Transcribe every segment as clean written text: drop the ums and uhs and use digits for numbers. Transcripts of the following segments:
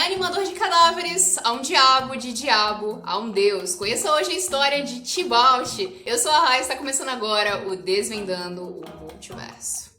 reanimador de cadáveres, a um diabo de diabo, a um deus. Conheça hoje a história de Tibalt. Eu sou a Rai e está começando agora o Desvendando o Multiverso.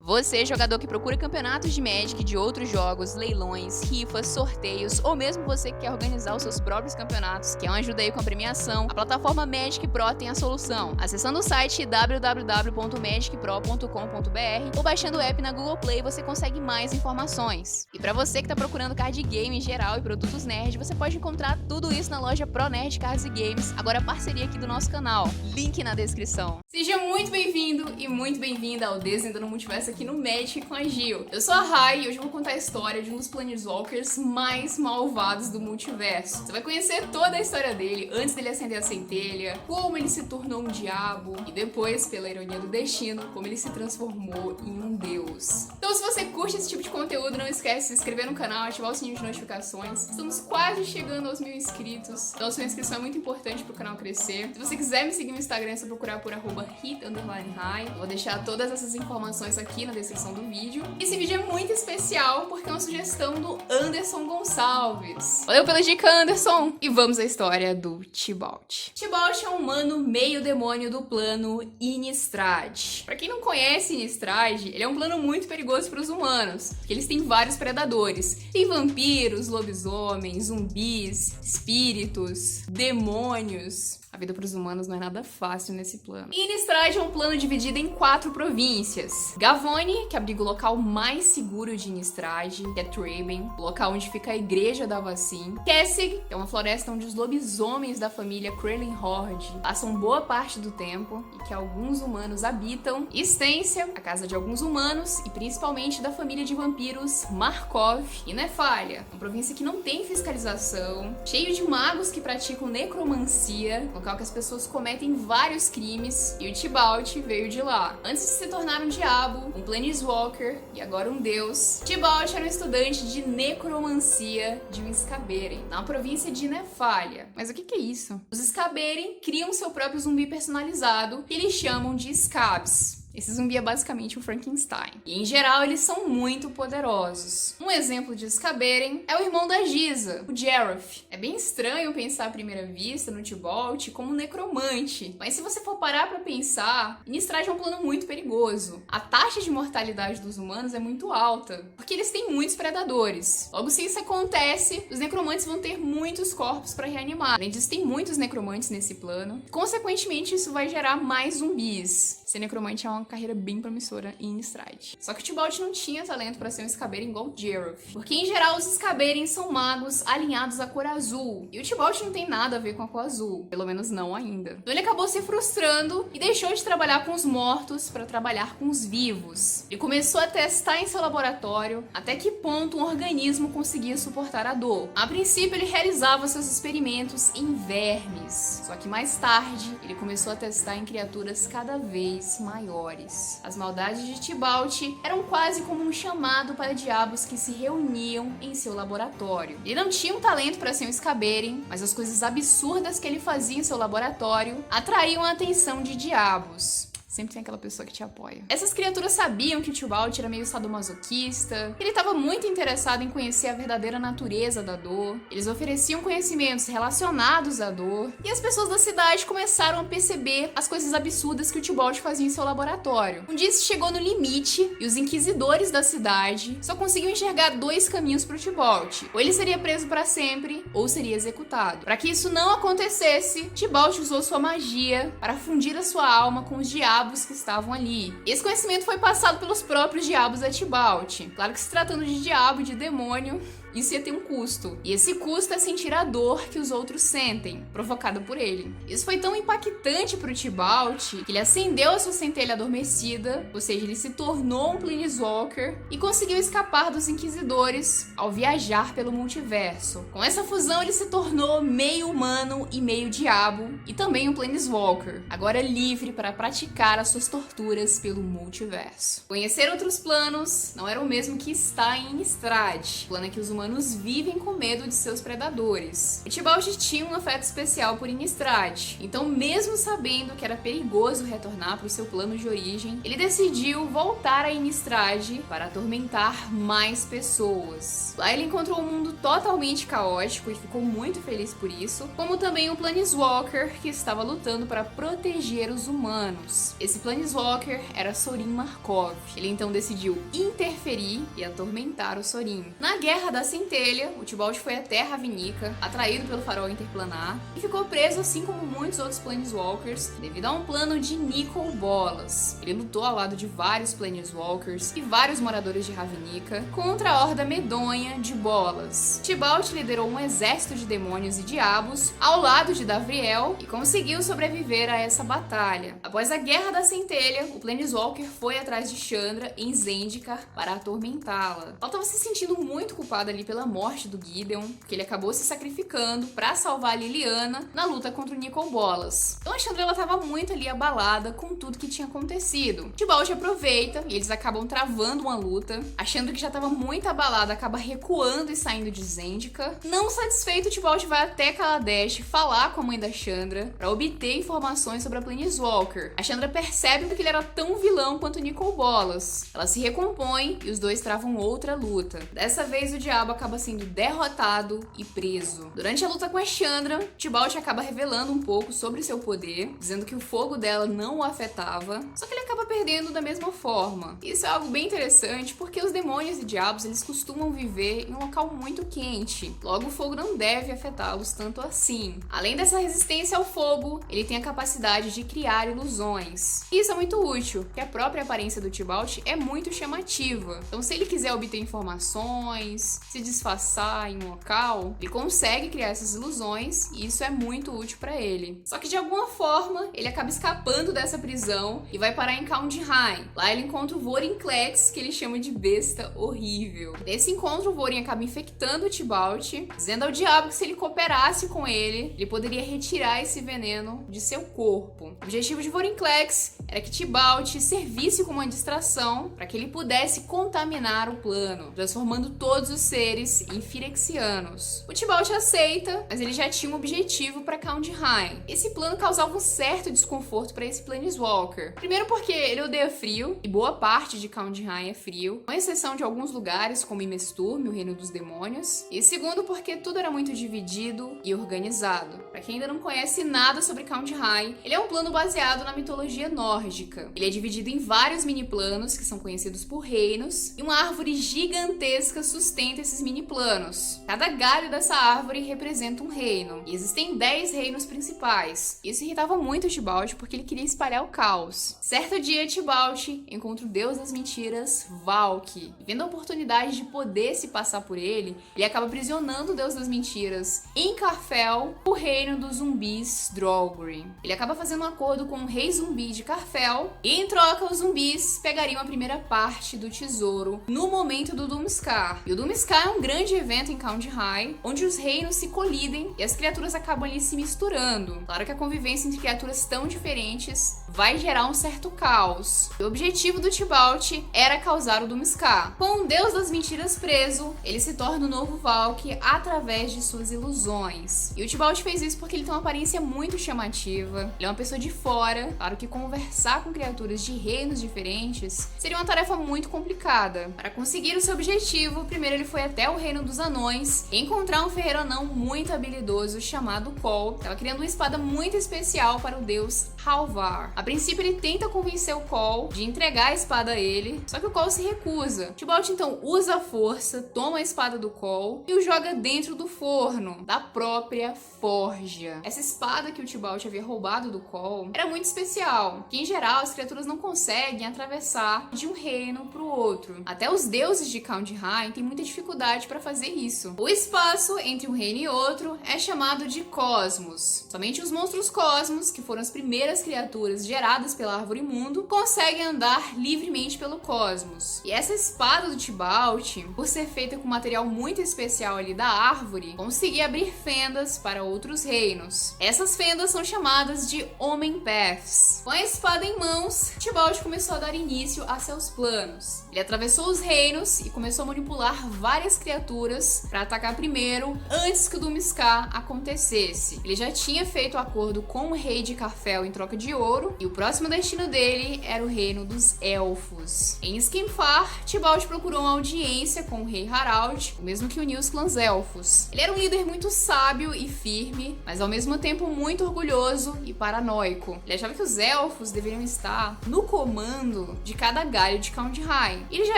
Você, jogador que procura campeonatos de Magic de outros jogos, leilões, rifas, sorteios, ou mesmo você que quer organizar os seus próprios campeonatos, quer uma ajuda aí com a premiação, a plataforma Magic Pro tem a solução. Acessando o site www.magicpro.com.br ou baixando o app na Google Play, você consegue mais informações. E para você que tá procurando card game em geral e produtos nerd, você pode encontrar tudo isso na loja Pro Nerd Cards e Games, agora parceria aqui do nosso canal. Link na descrição. Seja muito bem-vindo e muito bem-vinda ao Desvendando o Multiverso aqui no Magic com a Gil. Eu sou a Rai e hoje eu vou contar a história de um dos Planeswalkers mais malvados do multiverso. Você vai conhecer toda a história dele, antes dele acender a centelha, como ele se tornou um diabo e depois, pela ironia do destino, como ele se transformou em um deus. Então se você curte esse tipo de conteúdo, não esquece de se inscrever no canal, ativar o sininho de notificações. Estamos quase chegando aos 1000 inscritos, então a sua inscrição é muito importante pro canal crescer. Se você quiser me seguir no Instagram, é só procurar por @hit_high. Eu vou deixar todas essas informações aqui na descrição do vídeo. Esse vídeo é muito especial porque é uma sugestão do Anderson Gonçalves. Valeu pela dica, Anderson! E vamos à história do Tibalt. Tibalt é um humano meio demônio do plano Innistrad. Pra quem não conhece Innistrad, ele é um plano muito perigoso para os humanos, porque eles têm vários predadores. Tem vampiros, lobisomens, zumbis, espíritos, demônios. A vida para os humanos não é nada fácil nesse plano. Innistrad é um plano dividido em 4 províncias. Gavony, que abriga o local mais seguro de Innistrad, que é Thraben, o local onde fica a igreja da Avacyn. Kessig, que é uma floresta onde os lobisomens da família Krelin-Horde passam boa parte do tempo e que alguns humanos habitam. Estência, a casa de alguns humanos e principalmente da família de vampiros Markov. E Nephalia, uma província que não tem fiscalização, cheio de magos que praticam necromancia, local que as pessoas cometem vários crimes, e o Tibalt veio de lá. Antes de se tornar um diabo, um Planeswalker e agora um deus, Tibalt era um estudante de necromancia de um Skaberen, na província de Nephalia. Mas o que é isso? Os Skaberen criam seu próprio zumbi personalizado, que eles chamam de Scabs. Esse zumbi é basicamente o Frankenstein. E, em geral, eles são muito poderosos. Um exemplo de Skaberen é o irmão da Giza, o Jareth. É bem estranho pensar à primeira vista no Tibalt como um necromante. Mas se você for parar pra pensar, Innistrad é um plano muito perigoso. A taxa de mortalidade dos humanos é muito alta, porque eles têm muitos predadores. Logo, se isso acontece, os necromantes vão ter muitos corpos pra reanimar. Além disso, tem muitos necromantes nesse plano. Consequentemente, isso vai gerar mais zumbis. Ser necromante é uma carreira bem promissora em Innistrad. Só que o Tibalt não tinha talento para ser um Skaberen igual o Jareth, porque em geral os Skaberen são magos alinhados à cor azul, e o Tibalt não tem nada a ver com a cor azul, pelo menos não ainda. Então ele acabou se frustrando e deixou de trabalhar com os mortos para trabalhar com os vivos. Ele começou a testar em seu laboratório até que ponto um organismo conseguia suportar a dor. A princípio ele realizava seus experimentos em vermes, só que mais tarde ele começou a testar em criaturas cada vez maiores. As maldades de Tibalt eram quase como um chamado para diabos que se reuniam em seu laboratório. Ele não tinha um talento para ser um Skaberen, mas as coisas absurdas que ele fazia em seu laboratório atraíam a atenção de diabos. Sempre tem aquela pessoa que te apoia. Essas criaturas sabiam que o Tibalt era meio sadomasoquista, que ele estava muito interessado em conhecer a verdadeira natureza da dor. Eles ofereciam conhecimentos relacionados à dor, e as pessoas da cidade começaram a perceber as coisas absurdas que o Tibalt fazia em seu laboratório. Um dia isso chegou no limite, e os inquisidores da cidade só conseguiam enxergar 2 caminhos para o Tibalt. Ou ele seria preso para sempre, ou seria executado. Para que isso não acontecesse, Tibalt usou sua magia para fundir a sua alma com os diabos que estavam ali. Esse conhecimento foi passado pelos próprios diabos a Tibalt. Claro que se tratando de diabo e de demônio, isso ia ter um custo. E esse custo é sentir a dor que os outros sentem, provocada por ele. Isso foi tão impactante pro Tibalt que ele acendeu a sua centelha adormecida, ou seja, ele se tornou um Planeswalker e conseguiu escapar dos Inquisidores ao viajar pelo multiverso. Com essa fusão, ele se tornou meio humano e meio diabo, e também um Planeswalker, agora livre para praticar as suas torturas pelo multiverso. Conhecer outros planos não era o mesmo que estar em Innistrad, plano em que os humanos humanos vivem com medo de seus predadores. O Tibalt tinha um afeto especial por Innistrad, então mesmo sabendo que era perigoso retornar para o seu plano de origem, ele decidiu voltar a Innistrad para atormentar mais pessoas. Lá ele encontrou um mundo totalmente caótico e ficou muito feliz por isso, como também um Planeswalker que estava lutando para proteger os humanos. Esse Planeswalker era Sorin Markov. Ele então decidiu interferir e atormentar o Sorin. Na Guerra da Centelha, o Tibalt foi até Ravnica, atraído pelo farol interplanar, e ficou preso assim como muitos outros Planeswalkers, devido a um plano de Nicol Bolas. Ele lutou ao lado de vários Planeswalkers e vários moradores de Ravnica contra a Horda Medonha de Bolas. Tibalt liderou um exército de demônios e diabos ao lado de Davriel e conseguiu sobreviver a essa batalha. Após a Guerra da Centelha, o Planeswalker foi atrás de Chandra em Zendikar para atormentá-la. Ela estava se sentindo muito culpada ali pela morte do Gideon, porque ele acabou se sacrificando para salvar a Liliana na luta contra o Nicol Bolas. Então a Chandra estava muito ali abalada com tudo que tinha acontecido. Tibalt aproveita e eles acabam travando uma luta. A Chandra, que já estava muito abalada, acaba recuando e saindo de Zendikar. Não satisfeito, Tibalt vai até Kaladesh falar com a mãe da Chandra para obter informações sobre a Planeswalker. A Chandra percebe que ele era tão vilão quanto Nicol Bolas. Ela se recompõe e os dois travam outra luta. Dessa vez o diabo acaba sendo derrotado e preso. Durante a luta com a Chandra, Tibalt acaba revelando um pouco sobre seu poder, dizendo que o fogo dela não o afetava, só que ele acaba perdendo da mesma forma. Isso é algo bem interessante porque os demônios e diabos eles costumam viver em um local muito quente, logo o fogo não deve afetá-los tanto assim. Além dessa resistência ao fogo, ele tem a capacidade de criar ilusões. Isso é muito útil, porque a própria aparência do Tibalt é muito chamativa. Então se ele quiser obter informações, se disfarçar em um local, ele consegue criar essas ilusões e isso é muito útil para ele. Só que de alguma forma, ele acaba escapando dessa prisão e vai parar em Kaldheim. Lá ele encontra o Vorinclex, que ele chama de besta horrível. Nesse encontro, o Vorin acaba infectando o Tibalt, dizendo ao diabo que se ele cooperasse com ele, ele poderia retirar esse veneno de seu corpo. O objetivo de Vorinclex era que Tibalt servisse como uma distração para que ele pudesse contaminar o plano, transformando todos os seres em Phyrexianos. O Tibalt aceita, mas ele já tinha um objetivo para Kaldheim. Esse plano causava um certo desconforto para esse Planeswalker. Primeiro porque ele odeia frio, e boa parte de Kaldheim é frio, com exceção de alguns lugares como Imesturm, o Reino dos Demônios. E segundo porque tudo era muito dividido e organizado. Para quem ainda não conhece nada sobre Kaldheim, ele é um plano baseado na mitologia nórdica. Ele é dividido em vários mini-planos, que são conhecidos por reinos, e uma árvore gigantesca sustenta esses mini-planos. Cada galho dessa árvore representa um reino, e existem 10 reinos principais. Isso irritava muito o Tibalt, porque ele queria espalhar o caos. Certo dia, Tibalt encontra o deus das mentiras, Valk. E vendo a oportunidade de poder se passar por ele acaba aprisionando o deus das mentiras em Carfel, o reino dos zumbis Draugr. Ele acaba fazendo um acordo com o rei zumbi de Carfel, e em troca os zumbis pegariam a primeira parte do tesouro no momento do Doomskar. E o Doomskar é um grande evento em Kaldheim, onde os reinos se colidem e as criaturas acabam ali se misturando. Claro que a convivência entre criaturas tão diferentes vai gerar um certo caos. E o objetivo do Tibalt era causar o Doomskar. Com o deus das mentiras preso, ele se torna o novo Valk através de suas ilusões. E o Tibalt fez isso porque ele tem uma aparência muito chamativa, ele é uma pessoa de fora. Claro que conversar com criaturas de reinos diferentes seria uma tarefa muito complicada. Para conseguir o seu objetivo, primeiro ele foi até o reino dos anões e encontrar um ferreiro anão muito habilidoso chamado Kol. Estava criando uma espada muito especial para o deus Halvar. A princípio ele tenta convencer o Kol de entregar a espada a ele, só que o Kol se recusa. Tibalt então usa a força, toma a espada do Kol e o joga dentro do forno da própria forja. Essa espada que o Tibalt havia roubado do Kol era muito especial, que em geral as criaturas não conseguem atravessar de um reino para o outro. Até os deuses de Kaldheim têm muita dificuldade para fazer isso. O espaço entre um reino e outro é chamado de Cosmos. Somente os monstros Cosmos, que foram as primeiras criaturas geradas pela Árvore Mundo, conseguem andar livremente pelo cosmos. E essa espada do Tibalt, por ser feita com material muito especial ali da árvore, conseguia abrir fendas para outros reinos. Essas fendas são chamadas de Omen Paths. Com a espada em mãos, Tibalt começou a dar início a seus planos. Ele atravessou os reinos e começou a manipular várias várias criaturas para atacar primeiro, antes que o Doomscar acontecesse. Ele já tinha feito acordo com o rei de Carfel em troca de ouro, e o próximo destino dele era o reino dos elfos. Em Skemfar, Tibalt procurou uma audiência com o rei Harald, o mesmo que uniu os clãs elfos. Ele era um líder muito sábio e firme, mas ao mesmo tempo muito orgulhoso e paranoico. Ele achava que os elfos deveriam estar no comando de cada galho de Kaldheim. Ele já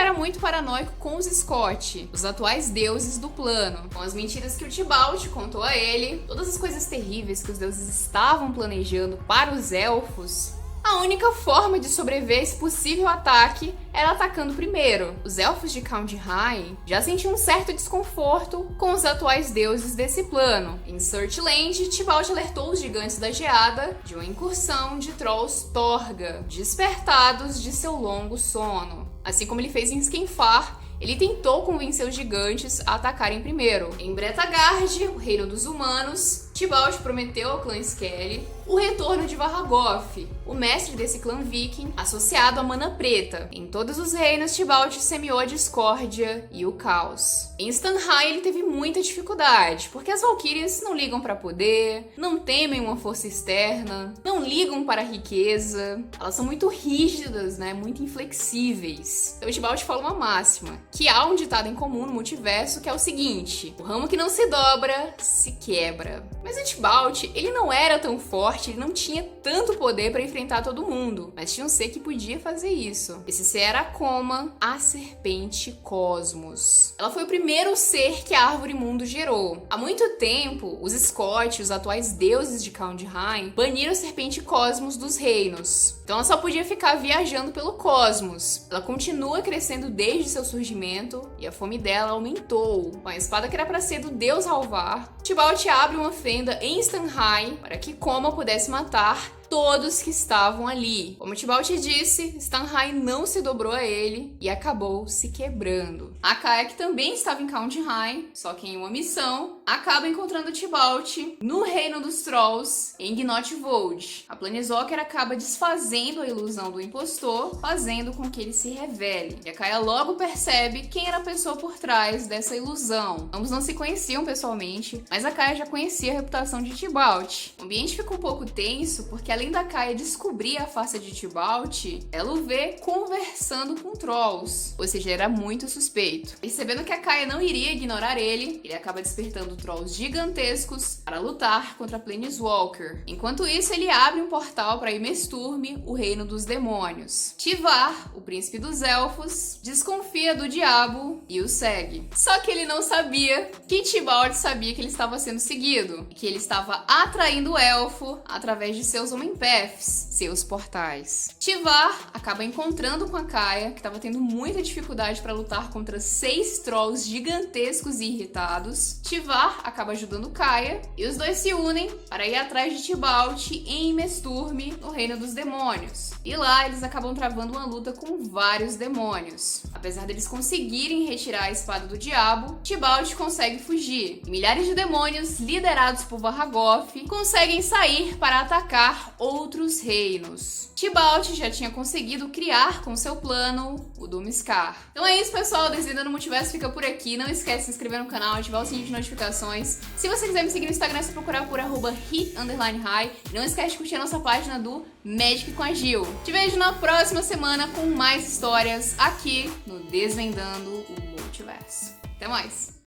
era muito paranoico com os Scott, os atuais deuses do plano, com as mentiras que o Tibalt contou a ele, todas as coisas terríveis que os deuses estavam planejando para os elfos. A única forma de sobreviver a esse possível ataque era atacando primeiro. Os elfos de Kaldheim já sentiam um certo desconforto com os atuais deuses desse plano. Em Surtland, Tibalt alertou os gigantes da geada de uma incursão de trolls Torga, despertados de seu longo sono. Assim como ele fez em Skemfar, ele tentou convencer os gigantes a atacarem primeiro. Em Bretagard, o reino dos humanos, Tibalt prometeu ao clã Skelly o retorno de Varragoth, o mestre desse clã viking, associado à Mana Preta. Em todos os reinos, Tibalt semeou a discórdia e o caos. Em Stanheim, ele teve muita dificuldade, porque as Valkyrias não ligam para poder, não temem uma força externa, não ligam para a riqueza, elas são muito rígidas, né? Muito inflexíveis. Então, Tibalt fala uma máxima, que há um ditado em comum no multiverso que é o seguinte: o ramo que não se dobra, se quebra. Mas o Tibalt, ele não era tão forte, ele não tinha tanto poder para enfrentar todo mundo, mas tinha um ser que podia fazer isso. Esse ser era Koma, a serpente Cosmos. Ela foi o primeiro ser que a Árvore Mundo gerou. Há muito tempo, os Scott, os atuais deuses de Kaldheim, baniram a serpente Cosmos dos reinos. Então ela só podia ficar viajando pelo cosmos. Ela continua crescendo desde seu surgimento e a fome dela aumentou. Com a espada que era para ser do deus Alvar, Tibalt abre uma fenda em Stanheim para que Koma pudesse matar todos que estavam ali. Como Tibalt disse, Stanheim não se dobrou a ele e acabou se quebrando. A Kaia, que também estava em Kaldheim, só que em uma missão, acaba encontrando Tibalt no reino dos Trolls, em Gnotvold. A Planeswalker acaba desfazendo a ilusão do impostor, fazendo com que ele se revele. E a Kaia logo percebe quem era a pessoa por trás dessa ilusão. Ambos não se conheciam pessoalmente, mas a Kaia já conhecia a reputação de Tibalt. O ambiente fica um pouco tenso, porque além da Kaia descobrir a face de Tibalt, ela o vê conversando com trolls, ou seja, era muito suspeito. Percebendo que a Kaia não iria ignorar ele, ele acaba despertando trolls gigantescos para lutar contra a Planeswalker. Enquanto isso, ele abre um portal para Imesturme, o reino dos demônios. Tivar, o príncipe dos elfos, desconfia do diabo e o segue. Só que ele não sabia que Tibalt sabia que ele estava sendo seguido, e que ele estava atraindo o elfo através de seus Omenpaths, seus portais. Tivar acaba encontrando com a Kaia, que estava tendo muita dificuldade para lutar contra 6 trolls gigantescos e irritados. Tivar acaba ajudando Kaia e os dois se unem para ir atrás de Tibalt em Imesturme, no reino dos demônios. E lá eles acabam travando uma luta com vários demônios. Apesar deles conseguirem retirar a espada do diabo, Tibalt consegue fugir. E milhares de demônios, liderados por Varragoth, conseguem sair para atacar outros reinos. Tibalt já tinha conseguido criar com seu plano o Doomscar. Então é isso, pessoal. O Desvendando no Multiverso fica por aqui. Não esquece de se inscrever no canal, ativar o sininho de notificações. Se você quiser me seguir no Instagram, é só procurar por @hit_high. E não esquece de curtir a nossa página do Magic com a Gil. Te vejo na próxima semana com mais histórias aqui no Desvendando o Multiverso. Até mais!